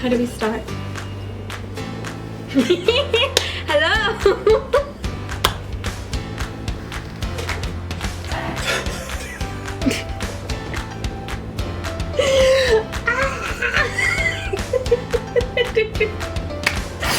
How do we start? Hello!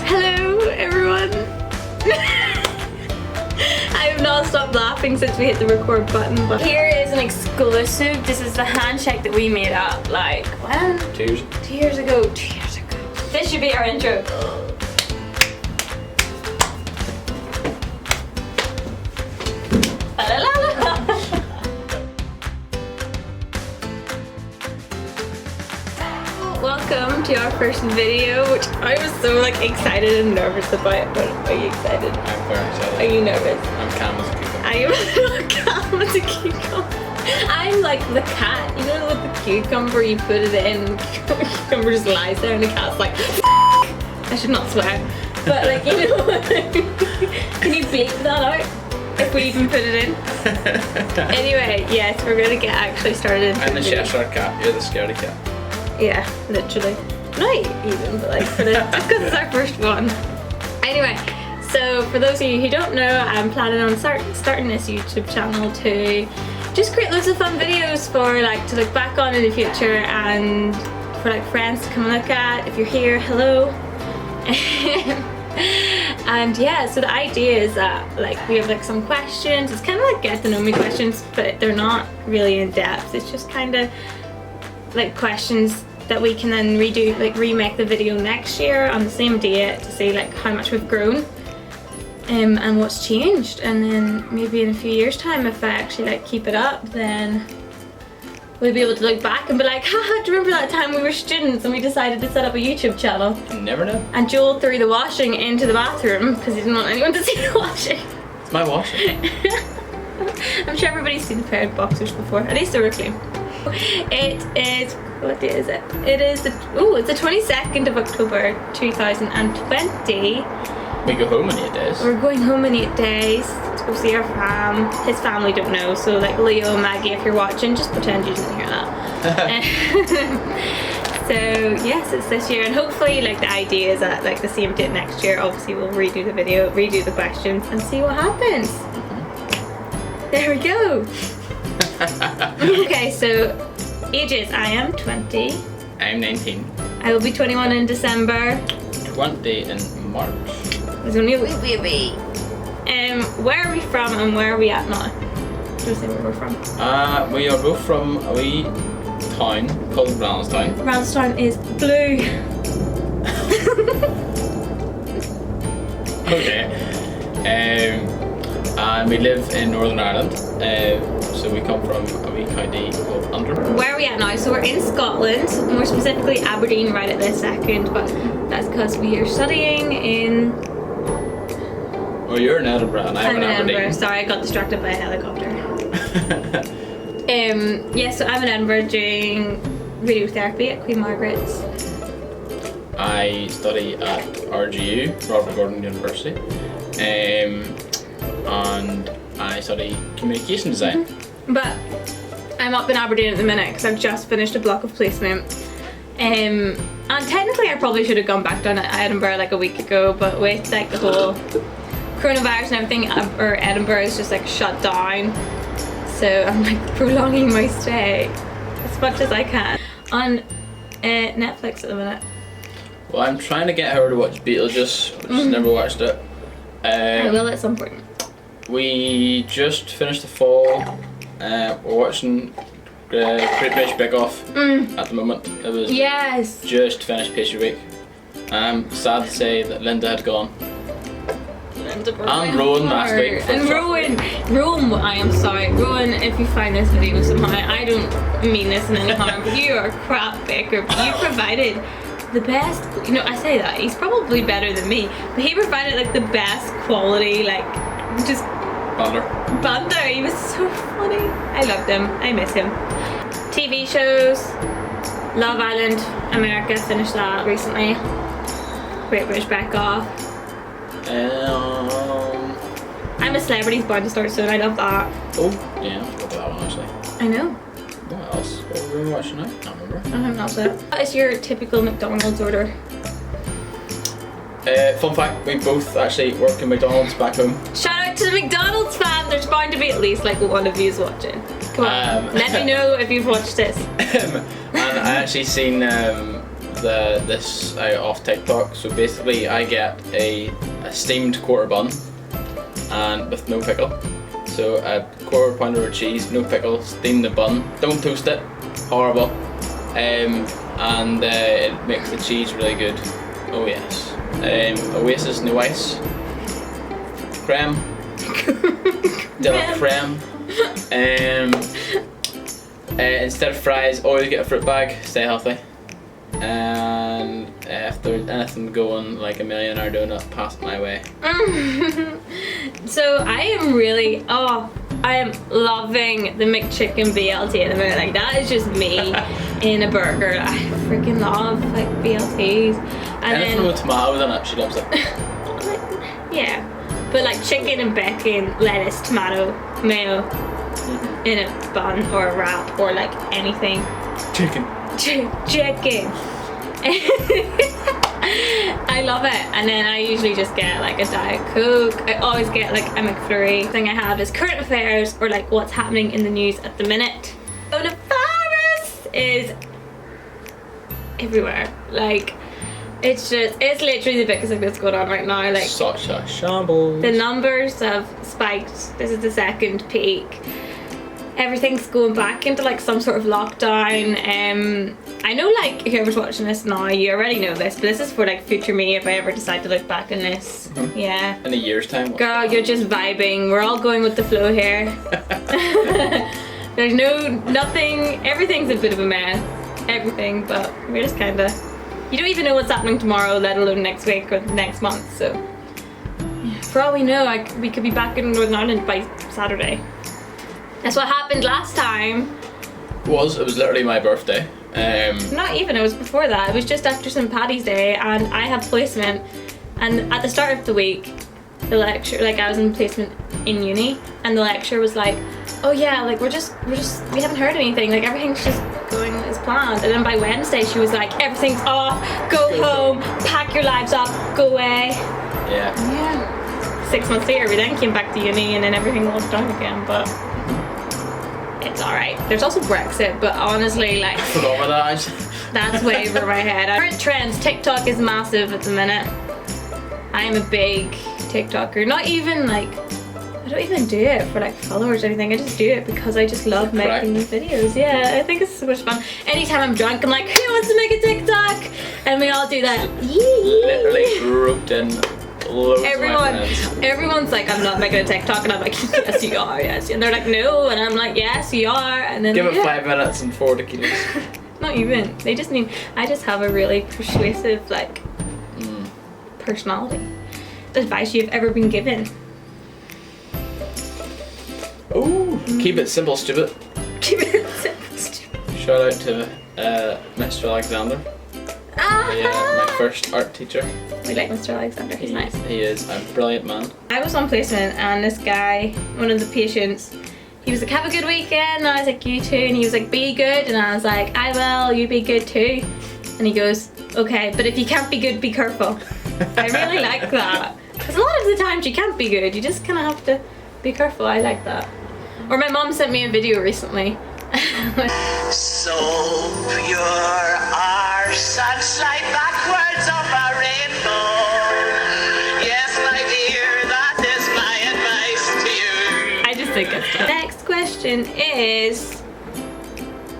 Hello, everyone. I have not stopped laughing since we hit the record button, but here is an exclusive. This is the handshake that we made up like when? 2 years. 2 years ago. 2 years ago. This should be our intro. Welcome to our first video, which I was so like excited and nervous about. But are you excited? I'm very excited. Are you nervous? I'm calm as a cucumber. I am calm as a cucumber. I'm like the cat. You know, with the cucumber, you put it in, and the cucumber just lies there, and the cat's like, I should not swear, but like, you know, can you bleep that out if we even put it in? Anyway, yes, we're gonna get actually started. I'm the Cheshire cat. You're the scaredy cat. Yeah, literally. Not even, but like for the just because it's our first one. Anyway, so for those of you who don't know, I'm planning on starting this YouTube channel to just create loads of fun videos for like to look back on in the future and for like friends to come and look at. If you're here, hello. And yeah, so the idea is that like we have like some questions. It's kind of like get to know me questions, but they're not really in depth. It's just kind of like questions that we can then redo, like remake the video next year on the same date to see like how much we've grown and what's changed, and then maybe in a few years time, if I actually like keep it up, then we'll be able to look back and be like, haha, do you remember that time we were students and we decided to set up a YouTube channel? You never know. And Joel threw the washing into the bathroom because he didn't want anyone to see the washing. It's my washing. I'm sure everybody's seen a pair of boxers before, at least they were clean. It is, what day is it? It is it's the 22nd of October 2020. We go home in 8 days. We're going home in 8 days to go see our fam. His family don't know, so like Leo and Maggie, if you're watching, just pretend you didn't hear that. So yes, it's this year, and hopefully like the idea is that like the same date next year, obviously we'll redo the video, redo the questions and see what happens. There we go. Okay, so ages, I am 20. I'm 19. I will be 21 in December. 20 in March. There's only a wee baby. Where are we from and where are we at now? Don't say where we're from. We are both from a wee town called Brownstown. Brownstown is blue. Okay. And we live in Northern Ireland. So we come from a wee county called Under. Where are we at now? So we're in Scotland, more specifically Aberdeen right at this second, but that's because we are studying in... Oh, you're in Edinburgh and I'm in Aberdeen. Sorry, I got distracted by a helicopter. Yeah, so I'm in Edinburgh doing radiotherapy at Queen Margaret's. I study at RGU, Robert Gordon University. And I study communication design. But I'm up in Aberdeen at the minute because I've just finished a block of placement. And technically I probably should have gone back down to Edinburgh like a week ago, but with like the whole coronavirus and everything, Edinburgh is just like shut down. So I'm like prolonging my stay as much as I can on Netflix at the minute. Well, I'm trying to get her to watch Beetlejuice, but she's never watched it. I will at some point. We just finished the fall. We're watching Great British Bake Off at the moment. It was just finished pastry week. I'm sad to say that Linda had gone. And Rowan last week. And Rowan, I am sorry. Rowan, if you find this video somehow, I don't mean this in any harm, but you are a crap baker. You provided the best, you know, I say that, he's probably better than me, but he provided like the best quality, like, just banter. He was so funny. I loved him. I miss him. TV shows, Love Island, America, finished that recently. Great British Bake Off. I'm a Celebrity's Bound to start soon. I love that. Oh, yeah, I forgot that one actually. I know. What else? What were we watching now? I can't remember. I think that's it. What is your typical McDonald's order? Fun fact, we both actually work in McDonald's back home. Shout out to the McDonald's fan. There's bound to be at least like one of you's watching. Come on, let me know if you've watched this. And I actually seen this off TikTok. So basically, I get a steamed quarter bun and with no pickle. So a quarter pounder of cheese, no pickle, steam the bun. Don't toast it. Horrible. And it makes the cheese really good. Oh yes. Oasis no ice. Creme. De la creme. Instead of fries, always get a fruit bag. Stay healthy. And if there's anything going like a millionaire donut, pass it my way. So I am loving the McChicken BLT at the minute. Like that is just me in a burger. I freaking love like BLTs. And anything with tomatoes in it, she loves it. Yeah, but like chicken and bacon, lettuce, tomato, mayo in a bun or a wrap or like anything. Chicken. Chicken. I love it. And then I usually just get like a Diet Coke. I always get like a McFlurry. The thing I have is current affairs or like what's happening in the news at the minute. Coronavirus is everywhere. Like it's literally the biggest thing that's going on right now. Like such a shambles. The numbers have spiked. This is the second peak. Everything's going back into like some sort of lockdown. I know like whoever's watching this now, you already know this, but this is for like future me if I ever decide to look back on this. Mm-hmm. Yeah. In a year's time. Girl, you're just vibing. We're all going with the flow here. There's nothing, everything's a bit of a mess. Everything, but we're just kinda, you don't even know what's happening tomorrow, let alone next week or next month, so. For all we know, we could be back in Northern Ireland by Saturday. That's what happened last time. It was literally my birthday. Not even, it was before that. It was just after St. Paddy's Day and I had placement, and at the start of the week, the lecture, like I was in placement in uni, and the lecturer was like, oh yeah, like we haven't heard anything, like everything's just going as planned. And then by Wednesday she was like, everything's off, go home, pack your lives up, go away. Yeah. Yeah. 6 months later we then came back to uni and then everything locked down again, but it's alright. There's also Brexit, but honestly, like, I forgot about that. That's way over my head. Current trends, TikTok is massive at the minute. I am a big TikToker. Not even like, I don't even do it for like followers or anything. I just do it because I just love making videos. Yeah, I think it's so much fun. Anytime I'm drunk, I'm like, who wants to make a TikTok? And we all do that. Literally roped in. Everyone's like, I'm not making a TikTok, and I'm like, yes you are, yes. And they're like, no, and I'm like, yes you are. And then give it 5 minutes and 4 tequilas. Not even. They just need. I just have a really persuasive like personality. Advice you've ever been given? Oh, keep it simple, stupid. Keep it simple, stupid. Shout out to Mr. Alexander. My first art teacher. We like Mr. Alexander, he's nice. He is a brilliant man. I was on placement and this guy, one of the patients, he was like, have a good weekend, and I was like, you too, and he was like, be good, and I was like, I will, you be good too. And he goes, okay, but if you can't be good, be careful. I really like that. Because a lot of the times you can't be good, you just kind of have to be careful. I like that. Or my mom sent me a video recently. So pure are sunlight backwards of a rainbow. Yes, my dear, that is my advice to you. I just think it's fun. Next question is,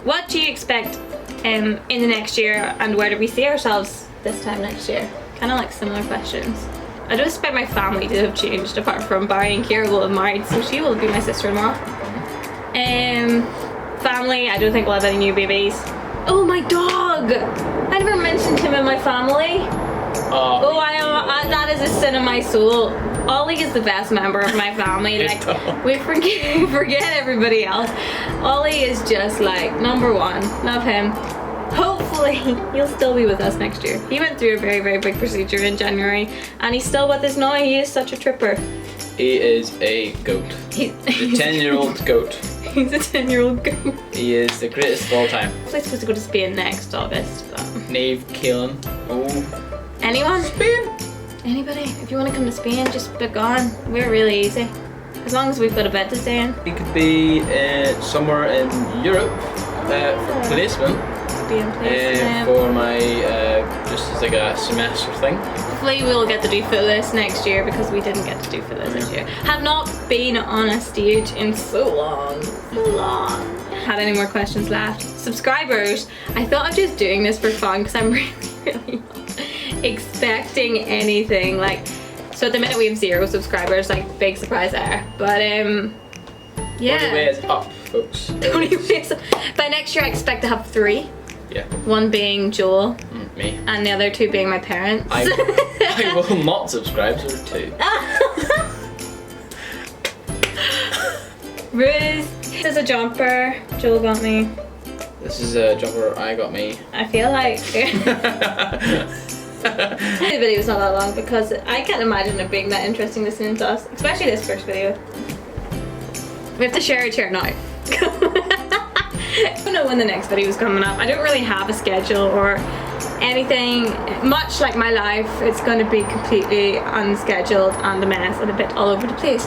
what do you expect in the next year, and where do we see ourselves this time next year? Kind of like similar questions. I don't expect my family to have changed apart from Barry and Kira will have married, so she will be my sister-in-law. Family, I don't think we'll have any new babies. Oh, my dog! I never mentioned him in my family. Oh, that is a sin of my soul. Ollie is the best member of my family. Like, we forget everybody else. Ollie is just like number one. Love him. Hopefully he'll still be with us next year. He went through a very, very big procedure in January and he's still with us now. He is such a tripper. He is a goat. The 10-year-old goat. He's a 10-year-old goat. He is the greatest of all time. We're supposed to go to Spain next August, but... Neve, Kaelin. Oh. Anyone? Spain! Anybody? If you want to come to Spain, just book on. We're really easy. As long as we've got a bed to stay in. He could be somewhere in Europe for placement. Be in placement. For my, just as like a semester thing. Hopefully we'll get to do Footloose next year because we didn't get to do Footloose this year. Have not been on a stage in so long. Had any more questions left? Subscribers, I thought of just doing this for fun because I'm really not expecting anything. Like, so at the minute we have 0 subscribers, like big surprise there. But yeah. The only way is up, folks. The only way is up. By next year I expect to have 3. Yeah. One being Joel. Me. And the other 2 being my parents. I will not subscribe to 2. Rose. This is a jumper Joel got me. This is a jumper I got me. I feel like the video's not that long because I can't imagine it being that interesting listening to us, especially this first video. We have to share a chair now. I don't know when the next video is coming up. I don't really have a schedule or anything. Much like my life, it's going to be completely unscheduled and a mess and a bit all over the place.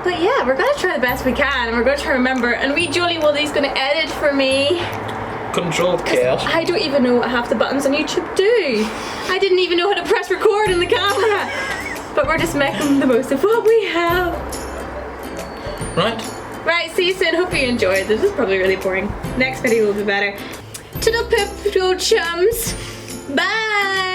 But yeah, we're going to try the best we can and we're going to try to remember. And wee Jolie Woolie's going to edit for me. Control chaos. I don't even know what half the buttons on YouTube do. I didn't even know how to press record on the camera. But we're just making the most of what we have. Right. Right, see you soon. Hope you enjoyed. This is probably really boring. Next video will be better. Toodle poop, old chums. Bye.